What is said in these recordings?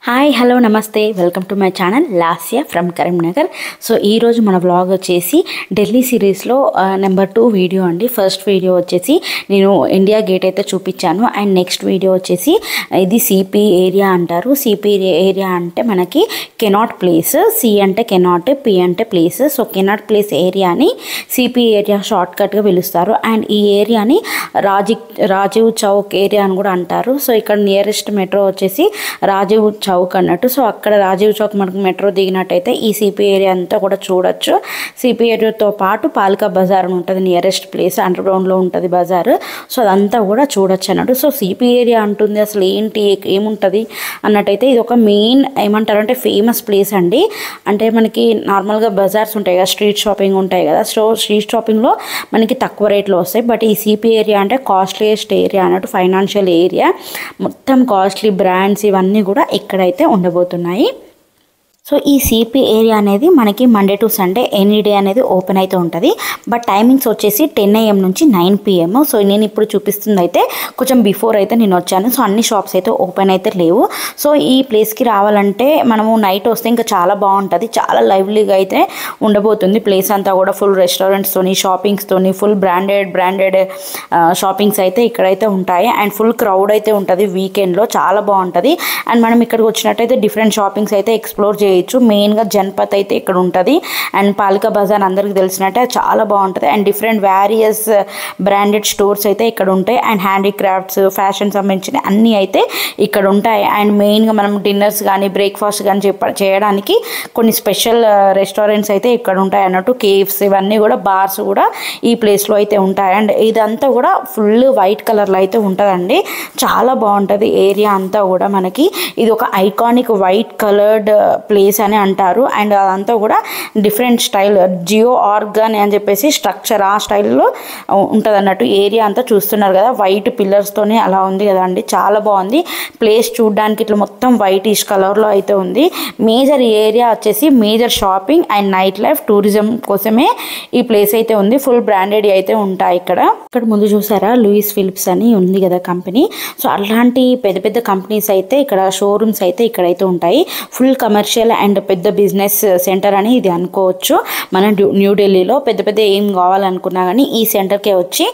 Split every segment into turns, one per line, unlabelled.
Hi hello నమస్తే welcome to my channel Lasya from Karimnagar. So ఈరోజు మన వ్లాగ్ వచ్చేసి ఢిల్లీ సిరీస్లో నెంబర్ 2 వీడియో అండి. ఫస్ట్ వీడియో వచ్చేసి నేను ఇండియా గేట్ అయితే చూపించాను. అండ్ నెక్స్ట్ వీడియో వచ్చేసి ఇది సిపి ఏరియా అంటారు. సిపి ఏరియా అంటే మనకి కెనాట్ ప్లేస్, సి అంటే కెనాట్, పి అంటే ప్లేస్. సో కెనాట్ ప్లేస్ ఏరియాని సిపి ఏరియా షార్ట్కట్గా పిలుస్తారు. అండ్ ఈ ఏరియాని రాజీవ్ చౌక్ ఏరియా అని కూడా అంటారు. సో ఇక్కడ నియరెస్ట్ మెట్రో వచ్చేసి రాజీవ్ చౌక్ అన్నట్టు. సో అక్కడ రాజీవ్ చౌక్ మనకు మెట్రో దిగినట్టయితే ఈ సిపి ఏరియా అంతా కూడా చూడొచ్చు. సిపి ఏరియాతో పాటు పాలికా బజార్ అని ఉంటుంది, నియరెస్ట్ ప్లేస్, అండర్ గ్రౌండ్లో ఉంటుంది బజార్. సో అదంతా కూడా చూడొచ్చు అన్నట్టు. సో సిపి ఏరియా అంటుంది, అసలు ఏంటి ఏముంటుంది అన్నట్టయితే ఇది ఒక మెయిన్ ఏమంటారంటే ఫేమస్ ప్లేస్ అండి. అంటే మనకి నార్మల్గా బజార్స్ ఉంటాయి కదా, స్ట్రీట్ షాపింగ్ ఉంటాయి కదా. సో స్ట్రీట్ షాపింగ్లో మనకి తక్కువ రేట్లో వస్తాయి. బట్ ఈ సిపి ఏరియా అంటే కాస్ట్లీయెస్ట్ ఏరియా అన్నట్టు, ఫైనాన్షియల్ ఏరియా. మొత్తం కాస్ట్లీ బ్రాండ్స్ ఇవన్నీ కూడా ఇక్కడైతే ఉండబోతున్నాయి. సో ఈ సిపి ఏరియా అనేది మనకి Monday to Sunday any day అనేది ఓపెన్ అయితే ఉంటుంది. బట్ టైమింగ్స్ వచ్చేసి 10 AM నుంచి 9 PM. సో నేను ఇప్పుడు చూపిస్తుంది అయితే కొంచెం బిఫోర్ అయితే నేను వచ్చాను. సో అన్ని షాప్స్ అయితే ఓపెన్ అయితే లేవు. సో ఈ ప్లేస్కి రావాలంటే మనము నైట్ వస్తే ఇంకా చాలా బాగుంటుంది, చాలా లైవ్లీగా అయితే ఉండబోతుంది ప్లేస్ అంతా కూడా. ఫుల్ రెస్టారెంట్స్తోని, షాపింగ్స్తోని, ఫుల్ బ్రాండెడ్ షాపింగ్స్ అయితే ఇక్కడైతే ఉంటాయి. అండ్ ఫుల్ క్రౌడ్ అయితే ఉంటుంది వీకెండ్లో, చాలా బాగుంటుంది. అండ్ మనం ఇక్కడికి వచ్చినట్టయితే డిఫరెంట్ షాపింగ్స్ అయితే ఎక్స్ప్లోర్ చేయొచ్చు. మెయిన్గా జన్పత్ అయితే ఇక్కడ ఉంటుంది. అండ్ పాలికా బజార్ అందరికి తెలిసినట్టే చాలా బాగుంటుంది. And different various branded stores అయితే ఇక్కడ ఉంటాయి. అండ్ హ్యాండీక్రాఫ్ట్స్, ఫ్యాషన్ సంబంధించిన అన్నీ అయితే ఇక్కడ ఉంటాయి. అండ్ మెయిన్గా మనం డిన్నర్స్ కానీ బ్రేక్ఫాస్ట్ కానీ చేయడానికి కొన్ని స్పెషల్ రెస్టారెంట్స్ అయితే ఇక్కడ ఉంటాయి అన్నట్టు. కేవ్స్ ఇవన్నీ కూడా, బార్స్ కూడా ఈ ప్లేస్లో అయితే ఉంటాయి. అండ్ ఇదంతా కూడా ఫుల్ వైట్ కలర్లో అయితే ఉంటుందండి. చాలా బాగుంటుంది ఏరియా అంతా కూడా. మనకి ఇది ఒక ఐకానిక్ వైట్ కలర్డ్ ప్లేస్ అని అంటారు. అండ్ అదంతా కూడా డిఫరెంట్ స్టైల్, జియో ఆర్గాన్ అని చెప్పేసి స్ట్రక్చర్, ఆ స్టైల్లో ఉంటుంది అన్నట్టు. ఏరియా అంతా చూస్తున్నారు కదా, వైట్ పిల్లర్స్తోనే అలా ఉంది కదా అండి, చాలా బాగుంది ప్లేస్ చూడడానికి. ఇట్లా మొత్తం వైటిష్ కలర్లో అయితే ఉంది. మేజర్ ఏరియా వచ్చేసి major shopping and night life, tourism కోసమే ఈ ప్లేస్ అయితే ఉంది. ఫుల్ బ్రాండెడ్ అయితే ఉంటాయి ఇక్కడ. ఇక్కడ ముందు చూసారా లూయిస్ ఫిలిప్స్ అని ఉంది కదా కంపెనీ. సో అలాంటి పెద్ద పెద్ద కంపెనీస్ అయితే ఇక్కడ, షోరూమ్స్ అయితే ఇక్కడైతే ఉంటాయి. ఫుల్ కమర్షియల్ అండ్ పెద్ద బిజినెస్ సెంటర్ అని ఇది అనుకోవచ్చు. మన న్యూఢిల్లీలో పెద్ద ఏం కావాలనుకున్నా కానీ ఈ సెంటర్కే వచ్చి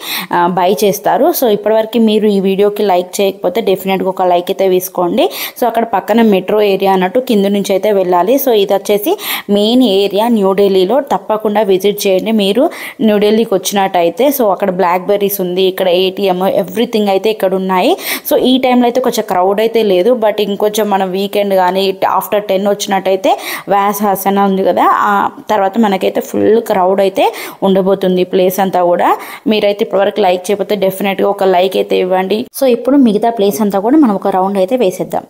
బై చేస్తారు. సో ఇప్పటివరకు మీరు ఈ వీడియోకి లైక్ చేయకపోతే డెఫినెట్గా ఒక లైక్ అయితే వేసుకోండి. సో అక్కడ పక్కన మెట్రో ఏరియా అన్నట్టు కింద నుంచి అయితే వెళ్ళాలి. సో ఇది వచ్చేసి మెయిన్ ఏరియా న్యూఢిల్లీలో. తప్పకుండా విజిట్ చేయండి మీరు న్యూఢిల్లీకి వచ్చినట్టయితే. సో అక్కడ బ్లాక్ బెర్రీస్ ఉంది, ఇక్కడ ATM, ఎవ్రీథింగ్ అయితే ఇక్కడ ఉన్నాయి. సో ఈ టైంలో అయితే కొంచెం క్రౌడ్ అయితే లేదు. బట్ ఇంకొంచెం మనం వీకెండ్ కానీ ఆఫ్టర్ 10 వచ్చినట్టయితే వ్యాస్ హాసన ఉంది కదా, ఆ తర్వాత మనకైతే ఫుల్ క్రౌడ్ అయితే ఉండబోతుంది ప్లేస్ అంతా కూడా. మీరైతే ఇప్పటివరకు లైక్ చేయకపోతే డెఫినెట్గా ఒక లైక్ అయితే ఇవ్వండి. సో ఇప్పుడు మిగతా ప్లేస్ అంతా కూడా మనం ఒక రౌండ్ అయితే వేసేద్దాం.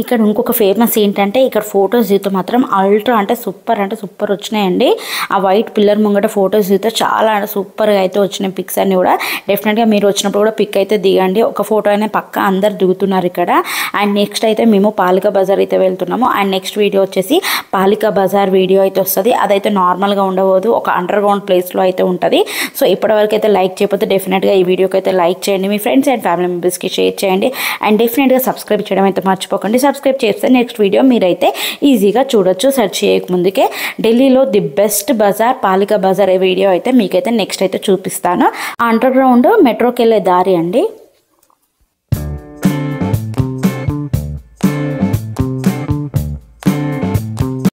ఇక్కడ ఇంకొక ఫేమస్ ఏంటంటే ఇక్కడ ఫొటోస్ దిగితే మాత్రం అల్ట్రా అంటే సూపర్ వచ్చినాయండి. ఆ వైట్ పిల్లర్ ముంగట ఫొటోస్ దిగితే చాలా సూపర్గా అయితే వచ్చినాయి పిక్స్ అన్నీ కూడా. డెఫినెట్గా మీరు వచ్చినప్పుడు కూడా పిక్ అయితే దిగండి. ఒక ఫోటో అయినా పక్క అందరు దిగుతున్నారు ఇక్కడ. అండ్ నెక్స్ట్ అయితే మేము పాలికా బజార్ అయితే వెళ్తున్నాము. అండ్ నెక్స్ట్ వీడియో వచ్చేసి పాలికా బజార్ వీడియో అయితే వస్తుంది. అదైతే నార్మల్గా ఉండబోదు, ఒక అండర్ గ్రౌండ్ ప్లేస్లో అయితే ఉంటుంది. సో ఇప్పటివరకు అయితే లైక్ చేయకపోతే డెఫినెట్గా ఈ వీడియోకి అయితే లైక్ చేయండి, మీ ఫ్రెండ్స్ అండ్ ఫ్యామిలీ మెంబర్స్కి షేర్ చేయండి. అండ్ డెఫినెట్గా సబ్స్క్రైబ్ చేయడం అయితే మర్చిపోకండి. సబ్స్క్రైబ్ చేస్తే నెక్స్ట్ వీడియో మీరైతే ఈజీగా చూడొచ్చు సెర్చ్ చేయకముందుకే. ఢిల్లీలో the best bazaar Palika Bazar video అయితే మీకైతే నెక్స్ట్ అయితే చూపిస్తాను. అండర్ గ్రౌండ్ మెట్రోకి వెళ్ళే దారి అండి.